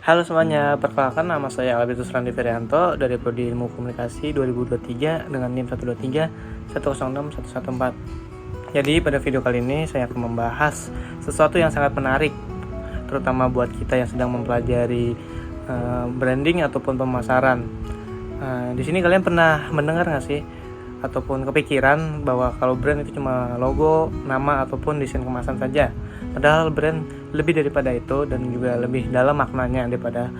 Halo semuanya, perkenalkan nama saya Albertus Randi Ferianto dari Prodi Ilmu Komunikasi 2023 dengan NIM 123106114. Jadi pada video kali ini saya akan membahas sesuatu yang sangat menarik, terutama buat kita yang sedang mempelajari branding ataupun pemasaran. Di sini kalian pernah mendengar nggak sih ataupun kepikiran bahwa kalau brand itu cuma logo, nama ataupun desain kemasan saja? Padahal brand lebih daripada itu dan juga lebih dalam maknanya daripada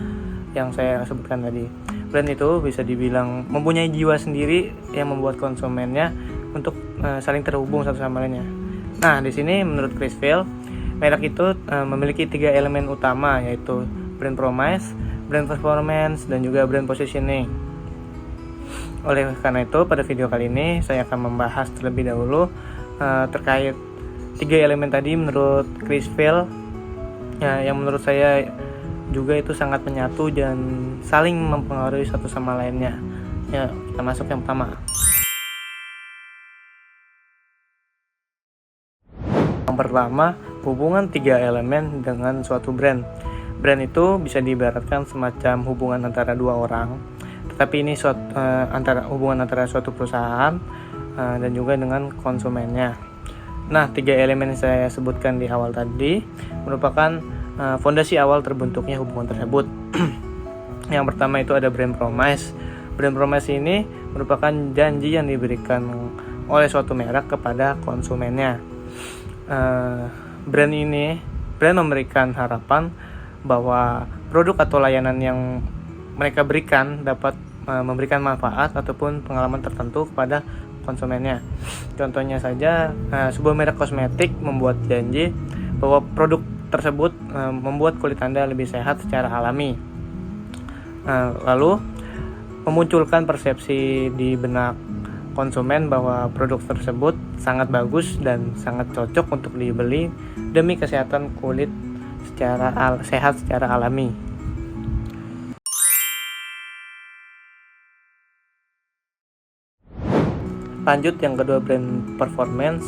yang saya sebutkan tadi. Brand itu bisa dibilang mempunyai jiwa sendiri yang membuat konsumennya untuk saling terhubung satu sama lainnya. Nah, di sini menurut Chris Phil, merek itu memiliki 3 elemen utama, yaitu brand promise, brand performance, dan juga brand positioning. Oleh karena itu, pada video kali ini saya akan membahas terlebih dahulu terkait 3 elemen tadi menurut Chris Phil, yang menurut saya juga itu sangat menyatu dan saling mempengaruhi satu sama lainnya. Ya, kita masuk yang pertama. Yang pertama, hubungan 3 elemen dengan suatu brand. Brand itu bisa diibaratkan semacam hubungan antara dua orang, tetapi ini hubungan antara suatu perusahaan dan juga dengan konsumennya. Nah, 3 elemen yang saya sebutkan di awal tadi merupakan fondasi awal terbentuknya hubungan tersebut. Yang pertama itu ada brand promise. Brand promise ini merupakan janji yang diberikan oleh suatu merek kepada konsumennya. Brand memberikan harapan bahwa produk atau layanan yang mereka berikan dapat memberikan manfaat ataupun pengalaman tertentu kepada konsumennya. Contohnya saja, sebuah merek kosmetik membuat janji bahwa produk tersebut membuat kulit Anda lebih sehat secara alami. Lalu memunculkan persepsi di benak konsumen bahwa produk tersebut sangat bagus dan sangat cocok untuk dibeli demi kesehatan kulit sehat secara alami. Lanjut yang kedua, brand performance.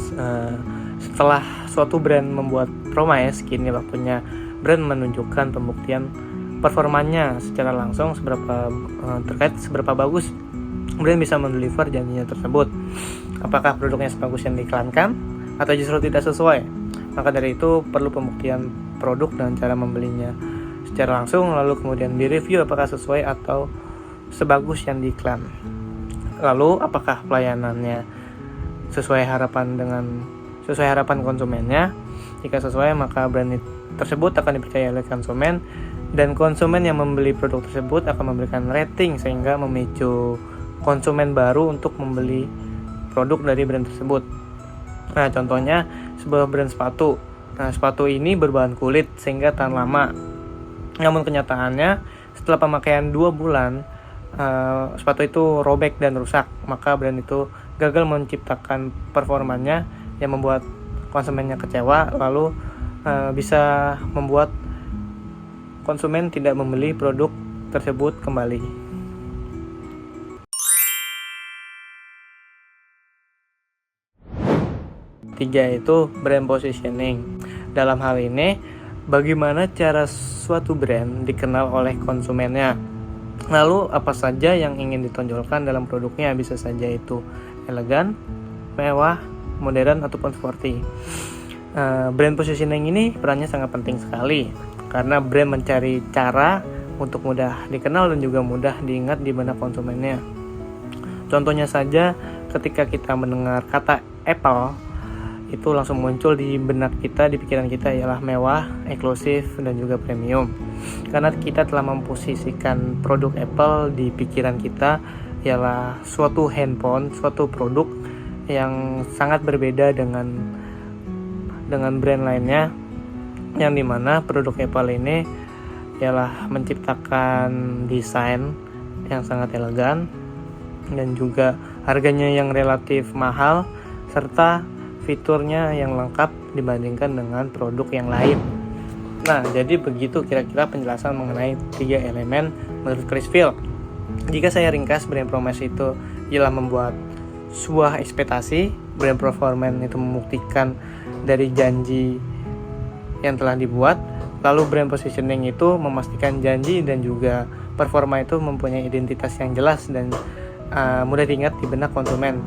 Setelah suatu brand membuat promise, kini waktunya brand menunjukkan pembuktian performanya secara langsung terkait seberapa bagus brand bisa mendeliver janjinya tersebut. Apakah produknya sebagus yang diiklankan atau justru tidak sesuai? Maka dari itu perlu pembuktian produk dan cara membelinya secara langsung, lalu kemudian direview apakah sesuai atau sebagus yang diiklan. Lalu apakah pelayanannya sesuai harapan konsumennya? Jika sesuai, maka brand tersebut akan dipercaya oleh konsumen, dan konsumen yang membeli produk tersebut akan memberikan rating sehingga memicu konsumen baru untuk membeli produk dari brand tersebut. Nah, contohnya sebuah brand sepatu. Nah, sepatu ini berbahan kulit sehingga tahan lama. Namun kenyataannya setelah pemakaian 2 bulan sepatu itu robek dan rusak, maka brand itu gagal menciptakan performanya yang membuat konsumennya kecewa, lalu bisa membuat konsumen tidak membeli produk tersebut kembali. Tiga itu brand positioning. Dalam hal ini, bagaimana cara suatu brand dikenal oleh konsumennya. Lalu apa saja yang ingin ditonjolkan dalam produknya, bisa saja itu elegan, mewah, modern, ataupun sporty. Brand positioning ini perannya sangat penting sekali karena brand mencari cara untuk mudah dikenal dan juga mudah diingat di benak konsumennya. Contohnya saja, ketika kita mendengar kata Apple, itu langsung muncul di benak kita, di pikiran kita ialah mewah, eksklusif, dan juga premium. Karena kita telah memposisikan produk Apple di pikiran kita ialah suatu handphone, suatu produk yang sangat berbeda dengan brand lainnya, yang dimana produk Apple ini ialah menciptakan desain yang sangat elegan dan juga harganya yang relatif mahal serta fiturnya yang lengkap dibandingkan dengan produk yang lain. Nah, jadi begitu kira-kira penjelasan mengenai 3 elemen menurut Chris Phil. Jika saya ringkas, brand promise itu ialah membuat sebuah ekspektasi, brand performance itu membuktikan dari janji yang telah dibuat, Lalu brand positioning itu memastikan janji dan juga performa itu mempunyai identitas yang jelas dan mudah diingat di benak konsumen.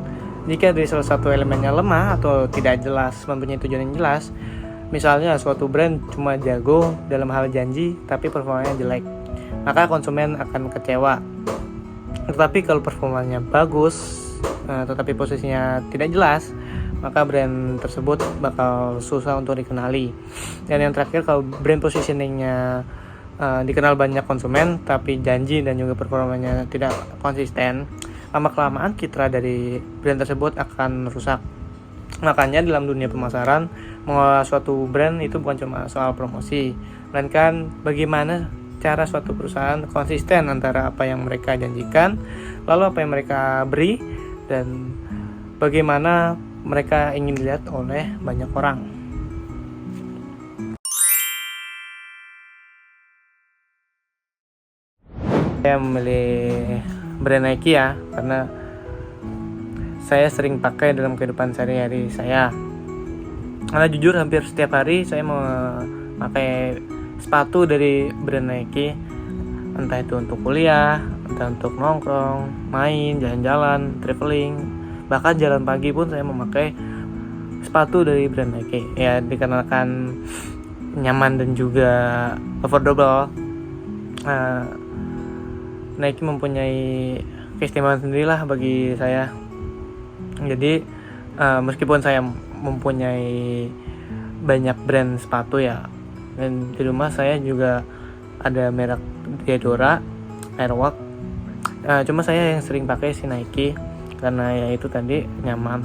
Jika dari salah satu elemennya lemah atau tidak jelas, mempunyai tujuan yang jelas, misalnya suatu brand cuma jago dalam hal janji tapi performanya jelek, maka konsumen akan kecewa. Tetapi kalau performanya bagus tetapi posisinya tidak jelas, maka brand tersebut bakal susah untuk dikenali. Dan yang terakhir, kalau brand positioningnya dikenal banyak konsumen tapi janji dan juga performanya tidak konsisten, lama-kelamaan citra dari brand tersebut akan rusak. Makanya dalam dunia pemasaran, mengelola suatu brand itu bukan cuma soal promosi, melainkan bagaimana cara suatu perusahaan konsisten antara apa yang mereka janjikan, lalu apa yang mereka beri, dan bagaimana mereka ingin dilihat oleh banyak orang. Saya memilih brand Nike ya, karena saya sering pakai dalam kehidupan sehari-hari saya. Karena jujur hampir setiap hari saya memakai sepatu dari brand Nike, entah itu untuk kuliah, entah untuk nongkrong, main, jalan-jalan, traveling, bahkan jalan pagi pun saya memakai sepatu dari brand Nike. Ya, dikarenakan nyaman dan juga affordable. Nike mempunyai keistimewaan sendirilah bagi saya. Jadi meskipun saya mempunyai banyak brand sepatu ya, dan di rumah saya juga ada merek Diadora, Airwalk. Cuma saya yang sering pakai si Nike karena ya itu tadi nyaman.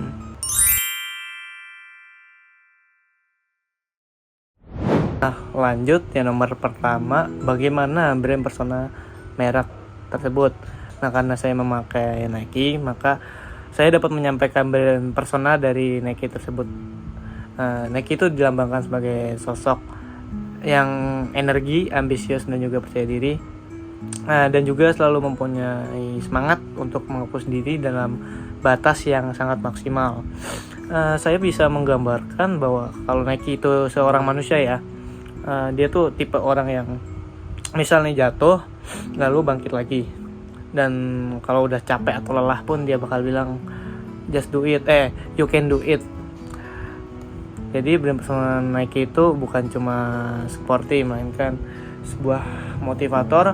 Nah, lanjut yang nomor pertama, bagaimana brand persona merek tersebut. Nah, karena saya memakai Nike, maka saya dapat menyampaikan brand persona dari Nike tersebut. Nike itu dilambangkan sebagai sosok yang energi, ambisius, dan juga percaya diri, dan juga selalu mempunyai semangat untuk menghapus diri dalam batas yang sangat maksimal. Saya bisa menggambarkan bahwa kalau Nike itu seorang manusia ya, dia tuh tipe orang yang misalnya jatuh lalu bangkit lagi, dan kalau udah capek atau lelah pun dia bakal bilang just do it, you can do it. Jadi brand persona Nike itu bukan cuma sporty, melainkan sebuah motivator,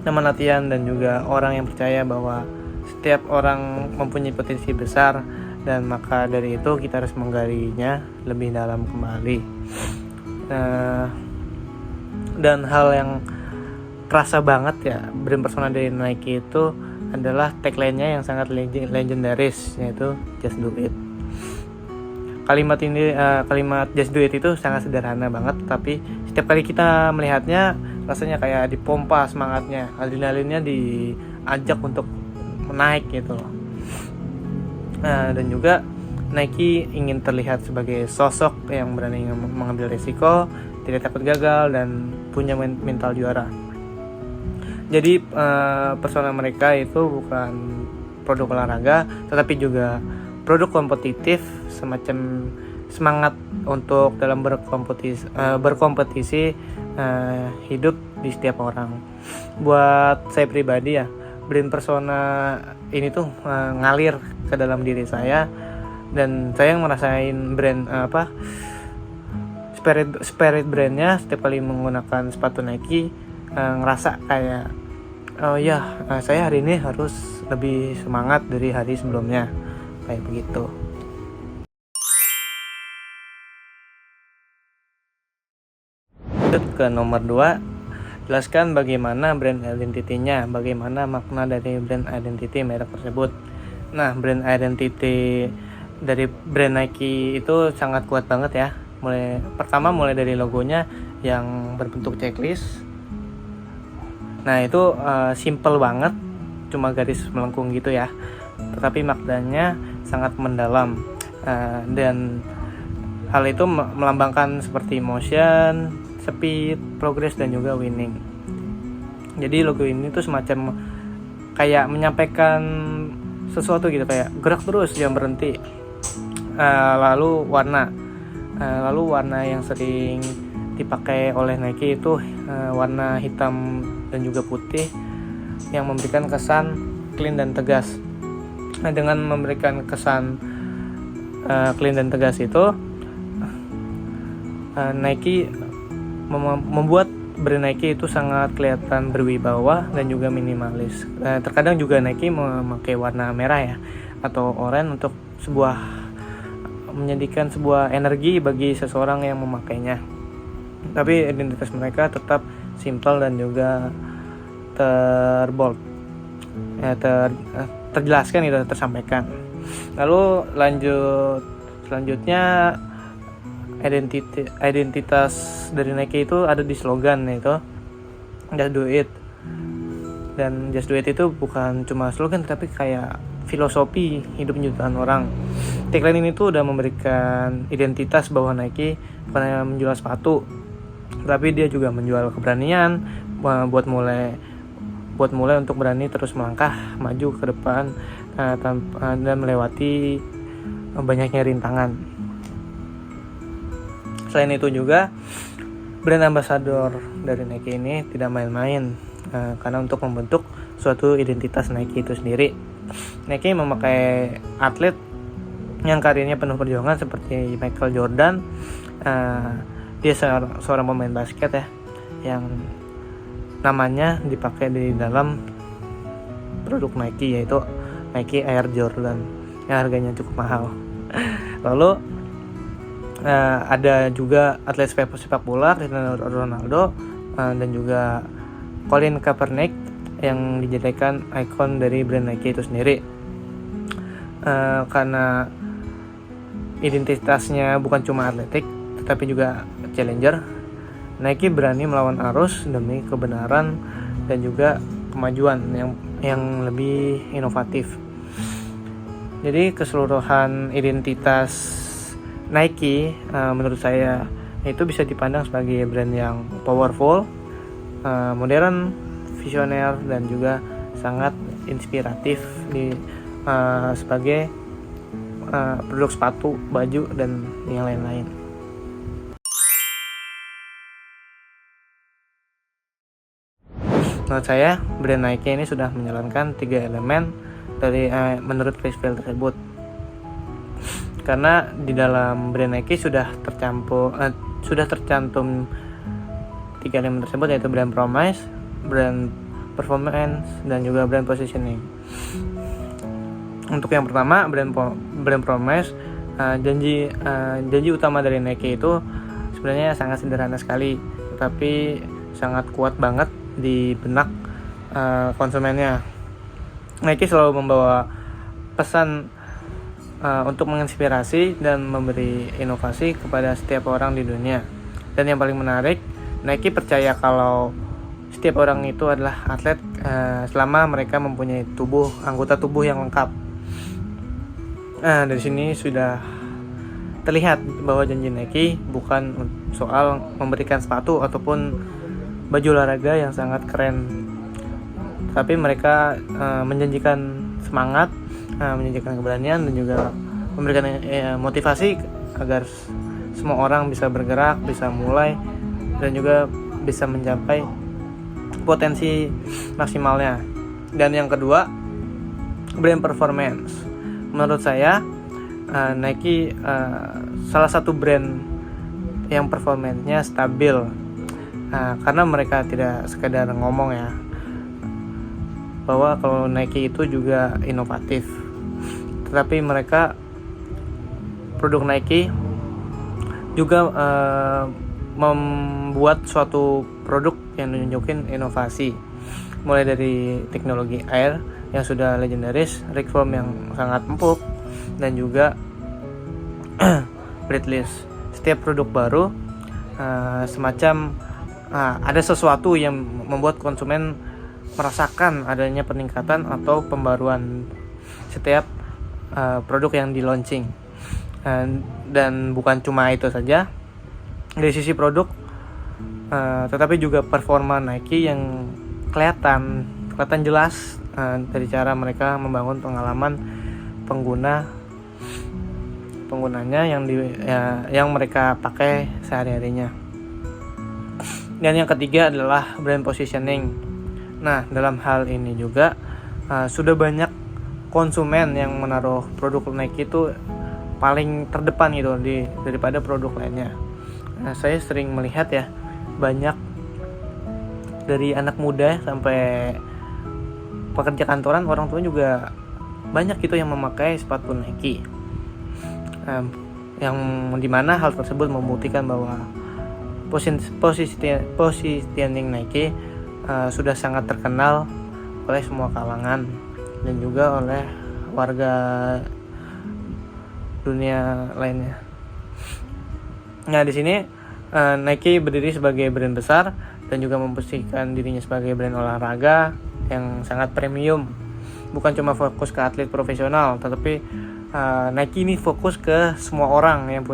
teman latihan, dan juga orang yang percaya bahwa setiap orang mempunyai potensi besar, dan maka dari itu kita harus menggalinya lebih dalam kembali. Dan hal yang terasa banget ya brand persona dari Nike itu adalah tagline-nya yang sangat legendaris, yaitu just do it. Kalimat just do it itu sangat sederhana banget, tapi setiap kali kita melihatnya rasanya kayak dipompa semangatnya, adrenalinnya diajak untuk menaik gitu loh. Dan juga Nike ingin terlihat sebagai sosok yang berani mengambil risiko, tidak takut gagal, dan punya mental juara. Jadi persona mereka itu bukan produk olahraga, tetapi juga produk kompetitif, semacam semangat untuk dalam berkompetisi hidup di setiap orang. Buat saya pribadi ya, brand persona ini tuh ngalir ke dalam diri saya, dan saya ngerasain brand spirit brandnya setiap kali menggunakan sepatu Nike. Ngerasa kayak saya hari ini harus lebih semangat dari hari sebelumnya, kayak begitu. Lanjut ke nomor 2, jelaskan bagaimana brand identity-nya, bagaimana makna dari brand identity merek tersebut. Nah, brand identity dari brand Nike itu sangat kuat banget ya. Mulai dari logonya yang berbentuk checklist. Nah, itu simple banget, cuma garis melengkung gitu ya, tetapi maknanya sangat mendalam, dan hal itu melambangkan seperti motion, speed, progress, dan juga winning. Jadi logo ini tuh semacam kayak menyampaikan sesuatu gitu, kayak gerak terus, jangan berhenti. Lalu warna yang sering dipakai oleh Nike itu warna hitam dan juga putih yang memberikan kesan clean dan tegas. Nah, dengan memberikan kesan clean dan tegas itu, Nike membuat brand Nike itu sangat kelihatan berwibawa dan juga minimalis. Terkadang juga Nike memakai warna merah ya atau oranye untuk menjadikan sebuah energi bagi seseorang yang memakainya. Tapi identitas mereka tetap simpel dan juga terjelaskan gitu, tersampaikan. Lalu selanjutnya identitas dari Nike itu ada di slogan, yaitu Just Do It. Dan Just Do It itu bukan cuma slogan tapi kayak filosofi hidup jutaan orang. Tagline ini tuh udah memberikan identitas bahwa Nike bukan hanya menjual sepatu, tapi dia juga menjual keberanian buat mulai untuk berani terus melangkah maju ke depan dan melewati banyaknya rintangan. Selain itu juga brand ambassador dari Nike ini tidak main-main karena untuk membentuk suatu identitas Nike itu sendiri. Nike memakai atlet yang karirnya penuh perjuangan seperti Michael Jordan. Dia seorang pemain basket ya, yang namanya dipakai di dalam produk Nike, yaitu Nike Air Jordan yang harganya cukup mahal. Lalu ada juga atlet sepak bola Cristiano Ronaldo dan juga Colin Kaepernick yang dijadikan ikon dari brand Nike itu sendiri. Karena identitasnya bukan cuma atletik tetapi juga challenger, Nike berani melawan arus demi kebenaran dan juga kemajuan yang lebih inovatif. Jadi keseluruhan identitas Nike menurut saya itu bisa dipandang sebagai brand yang powerful, modern, visioner dan juga sangat inspiratif sebagai produk sepatu, baju dan yang lain-lain. Menurut saya brand Nike ini sudah menjalankan 3 elemen dari menurut Chris Fell tersebut. Karena di dalam brand Nike sudah tercantum 3 elemen tersebut, yaitu brand promise, brand performance dan juga brand positioning. Untuk yang pertama, brand promise, janji utama dari Nike itu sebenarnya sangat sederhana sekali, tetapi sangat kuat banget di benak konsumennya. Nike selalu membawa pesan untuk menginspirasi dan memberi inovasi kepada setiap orang di dunia. Dan yang paling menarik, Nike percaya kalau setiap orang itu adalah atlet selama mereka mempunyai anggota tubuh yang lengkap. Dari sini sudah terlihat bahwa janji Nike bukan soal memberikan sepatu ataupun baju olahraga yang sangat keren, tapi mereka menjanjikan semangat, menjanjikan keberanian dan juga memberikan motivasi agar semua orang bisa bergerak, bisa mulai dan juga bisa mencapai potensi maksimalnya. Dan yang kedua, brand performance. Menurut saya Nike salah satu brand yang performanya stabil, karena mereka tidak sekedar ngomong ya bahwa kalau Nike itu juga inovatif, tetapi mereka produk Nike juga membuat suatu produk yang menunjukkan inovasi, mulai dari teknologi air yang sudah legendaris, reform yang sangat empuk, dan juga breathless. Setiap produk baru semacam ada sesuatu yang membuat konsumen merasakan adanya peningkatan atau pembaruan setiap produk yang di launching. Dan bukan cuma itu saja, dari sisi produk tetapi juga performa Nike yang kelihatan jelas dari cara mereka membangun pengalaman penggunanya yang mereka pakai sehari-harinya. Dan yang ketiga adalah brand positioning. Nah, dalam hal ini juga sudah banyak konsumen yang menaruh produk Nike itu paling terdepan gitu daripada produk lainnya. Nah, saya sering melihat ya, banyak dari anak muda sampai pekerja kantoran, orang tua juga banyak gitu yang memakai sepatu Nike. Yang dimana hal tersebut membuktikan bahwa positioning Nike sudah sangat terkenal oleh semua kalangan dan juga oleh warga dunia lainnya. Nah, di sini Nike berdiri sebagai brand besar dan juga memposisikan dirinya sebagai brand olahraga yang sangat premium. Bukan cuma fokus ke atlet profesional, tetapi Nike ini fokus ke semua orang yang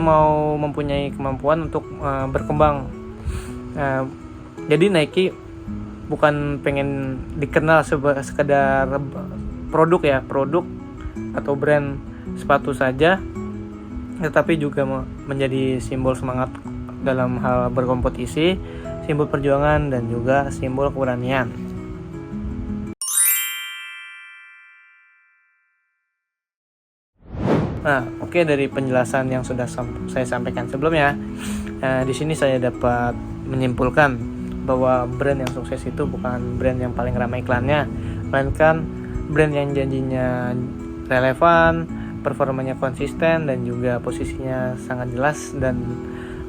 mau mempunyai kemampuan untuk berkembang. Jadi Nike bukan pengen dikenal sekedar produk atau brand sepatu saja, tetapi juga menjadi simbol semangat dalam hal berkompetisi, simbol perjuangan, dan juga simbol keberanian. Nah, oke, dari penjelasan yang sudah saya sampaikan sebelumnya, di sini saya dapat menyimpulkan bahwa brand yang sukses itu bukan brand yang paling ramai iklannya, melainkan brand yang janjinya relevan, performanya konsisten, dan juga posisinya sangat jelas dan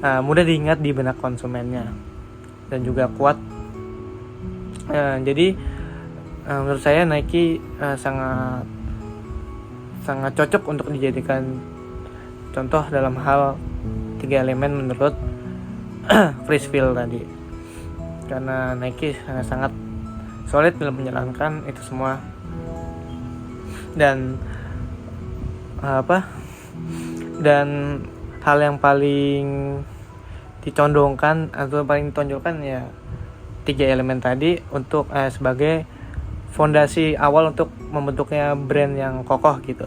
mudah diingat di benak konsumennya, dan juga kuat. Jadi menurut saya Nike sangat cocok untuk dijadikan contoh dalam hal 3 elemen menurut Frisfield tadi, karena Nike sangat solid dalam menjalankan itu semua. Dan hal yang paling dicondongkan atau paling ditonjolkan ya 3 elemen tadi untuk sebagai fondasi awal untuk membentuknya brand yang kokoh gitu.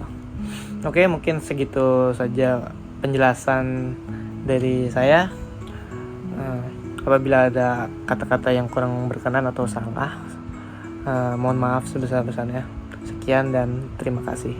Oke, mungkin segitu saja penjelasan dari saya. Apabila ada kata-kata yang kurang berkenan atau salah, mohon maaf sebesar-besarnya. Sekian dan terima kasih.